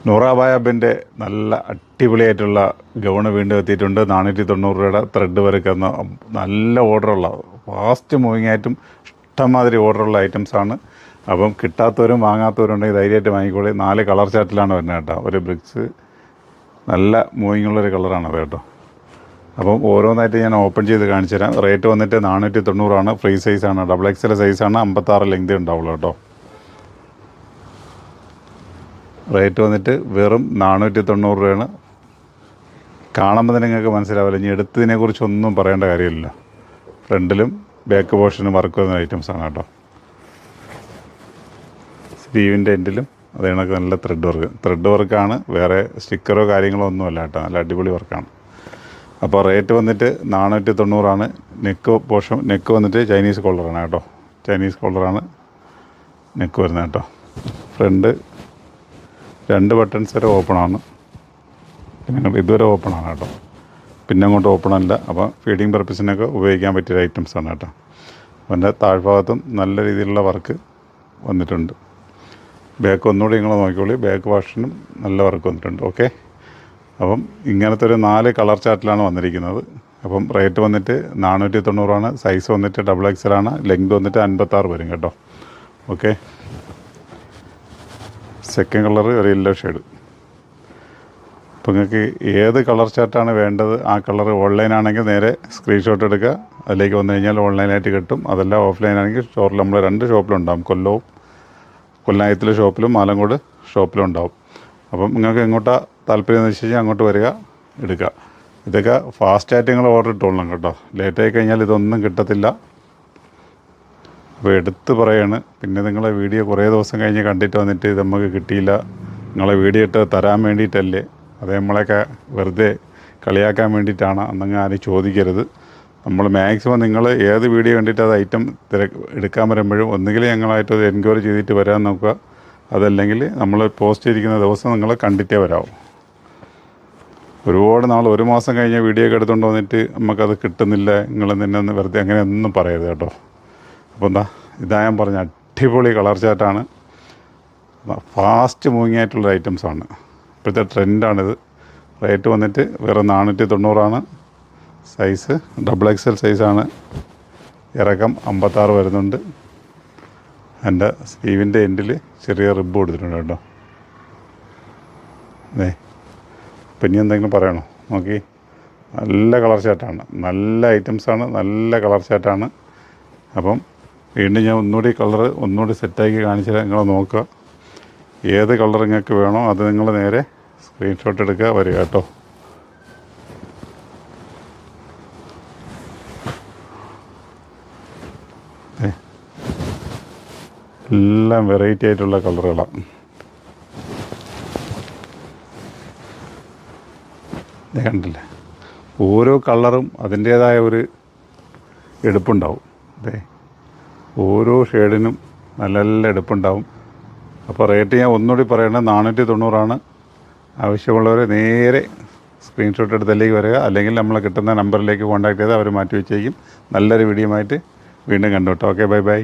നൂറാബായബിൻ്റെ നല്ല അടിപൊളിയായിട്ടുള്ള ഗൗണ് വീണ്ടും എത്തിയിട്ടുണ്ട്. 490 രൂപയുടെ ത്രെഡ് വരയ്ക്കുന്ന നല്ല ഓർഡറുള്ള ഫാസ്റ്റ് മൂവിങ് ആയിട്ടും ഇഷ്ടംമാതിരി ഓർഡറുള്ള ഐറ്റംസാണ്. അപ്പം കിട്ടാത്തവരും വാങ്ങാത്തവരുണ്ടെങ്കിൽ ധൈര്യമായിട്ട് വാങ്ങിക്കോളി. 4 കളർ ചാർട്ടിലാണ് വരുന്നത് കേട്ടോ. ഒരു ബ്രിക്സ് നല്ല മൂവിങ് ഉള്ളൊരു കളറാണത് കേട്ടോ. അപ്പം ഓരോന്നായിട്ട് ഞാൻ ഓപ്പൺ ചെയ്ത് കാണിച്ചു തരാം. റേറ്റ് വന്നിട്ട് 490 ഫ്രീ സൈസാണ്, XXL സൈസാണ്, 56 ലെങ്ത് ഉണ്ടാവുള്ളൂ കേട്ടോ. റേറ്റ് വന്നിട്ട് വെറും 490 രൂപയാണ്. കാണുമ്പോൾ തന്നെ നിങ്ങൾക്ക് മനസ്സിലാവില്ല. ഇനി എടുത്തതിനെക്കുറിച്ചൊന്നും പറയേണ്ട കാര്യമില്ല. ഫ്രണ്ടിലും ബാക്ക് പോർഷനും വർക്ക് വരുന്ന ഐറ്റംസാണ് കേട്ടോ. സ്ലീവിൻ്റെ എൻഡിലും അത് കണക്ക് നല്ല ത്രെഡ് വർക്കാണ്. വേറെ സ്റ്റിക്കറോ കാര്യങ്ങളോ ഒന്നുമല്ല കേട്ടോ. നല്ല അടിപൊളി വർക്കാണ്. അപ്പോൾ റേറ്റ് വന്നിട്ട് 490. നെക്ക് വന്നിട്ട് ചൈനീസ് കോളറാണ് കേട്ടോ. ചൈനീസ് കോളറാണ് നെക്ക് വരുന്നത് കേട്ടോ. ഫ്രണ്ട് 2 ബട്ടൺസ് വരെ ഓപ്പണാണ്. പിന്നെ ഇതുവരെ ഓപ്പണാണ് കേട്ടോ. പിന്നെ അങ്ങോട്ട് ഓപ്പണല്ല. അപ്പോൾ ഫീഡിങ് പർപ്പസിനൊക്കെ ഉപയോഗിക്കാൻ പറ്റിയ ഐറ്റംസാണ് കേട്ടോ. അതിൻ്റെ താഴ്ഭാഗത്തും നല്ല രീതിയിലുള്ള വർക്ക് വന്നിട്ടുണ്ട്. ബാക്ക് ഒന്നുകൂടി നിങ്ങൾ നോക്കിക്കോളി. ബാക്ക് വാഷിനും നല്ല വർക്ക് വന്നിട്ടുണ്ട്. ഓക്കെ. അപ്പം ഇങ്ങനത്തെ ഒരു 4 കളർ ചാർട്ടിലാണ് വന്നിരിക്കുന്നത്. അപ്പം റേറ്റ് വന്നിട്ട് 490. സൈസ് വന്നിട്ട് XXL ആണ്. ലെങ്ത് വന്നിട്ട് 56 വരും കേട്ടോ. ഓക്കെ. സെക്കൻഡ് കളർ ഒരു യെല്ലോ ഷെയ്ഡ്. അപ്പോൾ നിങ്ങൾക്ക് ഏത് കളർ ചാർട്ടാണ് വേണ്ടത് ആ കളർ ഓൺലൈനാണെങ്കിൽ നേരെ സ്ക്രീൻഷോട്ട് എടുക്കുക. അതിലേക്ക് വന്നു കഴിഞ്ഞാൽ ഓൺലൈനായിട്ട് കിട്ടും. അതല്ല ഓഫ്ലൈനാണെങ്കിൽ സ്റ്റോറിൽ നമ്മൾ 2 ഷോപ്പിലുണ്ടാകും. കൊല്ലായത്തിലെ ഷോപ്പിലും ആലങ്കോട് ഷോപ്പിലും ഉണ്ടാവും. അപ്പം നിങ്ങൾക്ക് എങ്ങോട്ടാണ് താല്പര്യം എന്ന് വെച്ച് കഴിഞ്ഞാൽ അങ്ങോട്ട് വരിക, എടുക്കുക. ഇതൊക്കെ ഫാസ്റ്റായിട്ട് നിങ്ങൾ ഓർഡർ ഇട്ടോളണം കേട്ടോ. ലേറ്റായി കഴിഞ്ഞാൽ ഇതൊന്നും കിട്ടത്തില്ല. അപ്പോൾ എടുത്ത് പറയാണ്. പിന്നെ നിങ്ങളെ വീഡിയോ കുറേ ദിവസം കഴിഞ്ഞ് കണ്ടിട്ട് വന്നിട്ട് ഇത് നമുക്ക് കിട്ടിയില്ല, നിങ്ങളെ വീഡിയോ ഇട്ട് തരാൻ വേണ്ടിയിട്ടല്ലേ, അത് നമ്മളെയൊക്കെ വെറുതെ കളിയാക്കാൻ വേണ്ടിയിട്ടാണ് എന്നങ്ങ് ആരും ചോദിക്കരുത്. നമ്മൾ മാക്സിമം നിങ്ങൾ ഏത് വീഡിയോ കണ്ടിട്ട് അത് ഐറ്റം എടുക്കാൻ വരുമ്പോഴും ഒന്നുകിൽ ഞങ്ങളായിട്ട് അത് എൻക്വയറി ചെയ്തിട്ട് വരാൻ നോക്കുക. അതല്ലെങ്കിൽ നമ്മൾ പോസ്റ്റ് ചെയ്തിരിക്കുന്ന ദിവസം നിങ്ങൾ കണ്ടിട്ടേ വരാവും. ഒരുപാട് നാൾ 1 മാസം കഴിഞ്ഞ വീഡിയോ ഒക്കെ എടുത്തുകൊണ്ട് വന്നിട്ട് നമുക്കത് കിട്ടുന്നില്ല, നിങ്ങൾ നിന്നെ ഒന്ന് വെറുതെ അങ്ങനെ ഒന്നും പറയരുത് കേട്ടോ. അപ്പോൾ ഇതാ ഞാൻ പറഞ്ഞ അടിപൊളി കളർ ചാർട്ടാണ്. ഫാസ്റ്റ് മൂവിങ് ആയിട്ടുള്ള ഐറ്റംസാണ്. ഇപ്പോഴത്തെ ട്രെൻഡാണിത്. റേറ്റ് വന്നിട്ട് വേറെ 490. സൈസ് XXL സൈസാണ്. ഇറക്കം 56 വരുന്നുണ്ട്. എൻ്റെ സ്ലീവിൻ്റെ എൻഡിൽ ചെറിയ റിബ് കൊടുത്തിട്ടുണ്ട് കേട്ടോ. അപ്പം ഇനി എന്തെങ്കിലും പറയണോ? നോക്കി, നല്ല കളർ ചാർട്ടാണ്, നല്ല ഐറ്റംസാണ്, നല്ല കളർ ചാർട്ടാണ്. അപ്പം വീണ്ടും ഞാൻ ഒന്നുകൂടി സെറ്റാക്കി കാണിച്ചാൽ നിങ്ങൾ നോക്കുക. ഏത് കളർ നിങ്ങൾക്ക് വേണോ അത് നിങ്ങൾ നേരെ സ്ക്രീൻഷോട്ട് എടുക്കുക, വരിക കേട്ടോ. എല്ലാം വെറൈറ്റി ആയിട്ടുള്ള കളറുകളാണ്. കണ്ടില്ലേ, ഓരോ കളറും അതിൻ്റേതായ ഒരു എടുപ്പുണ്ടാവും. ഓരോ ഷെയ്ഡിനും നല്ല നല്ല എടുപ്പുണ്ടാവും. അപ്പോൾ റേറ്റ് ഞാൻ ഒന്നുകൂടി പറയണത് 490. ആവശ്യമുള്ളവർ നേരെ സ്ക്രീൻഷോട്ട് എടുത്തലേക്ക് വരിക, അല്ലെങ്കിൽ നമ്മൾ കിട്ടുന്ന നമ്പറിലേക്ക് കോൺടാക്ട് ചെയ്ത് അവർ മാറ്റി വെച്ചേക്കും. നല്ലൊരു വീഡിയോ ആയിട്ട് വീണ്ടും കണ്ടോട്ടോ. Okay, bye bye.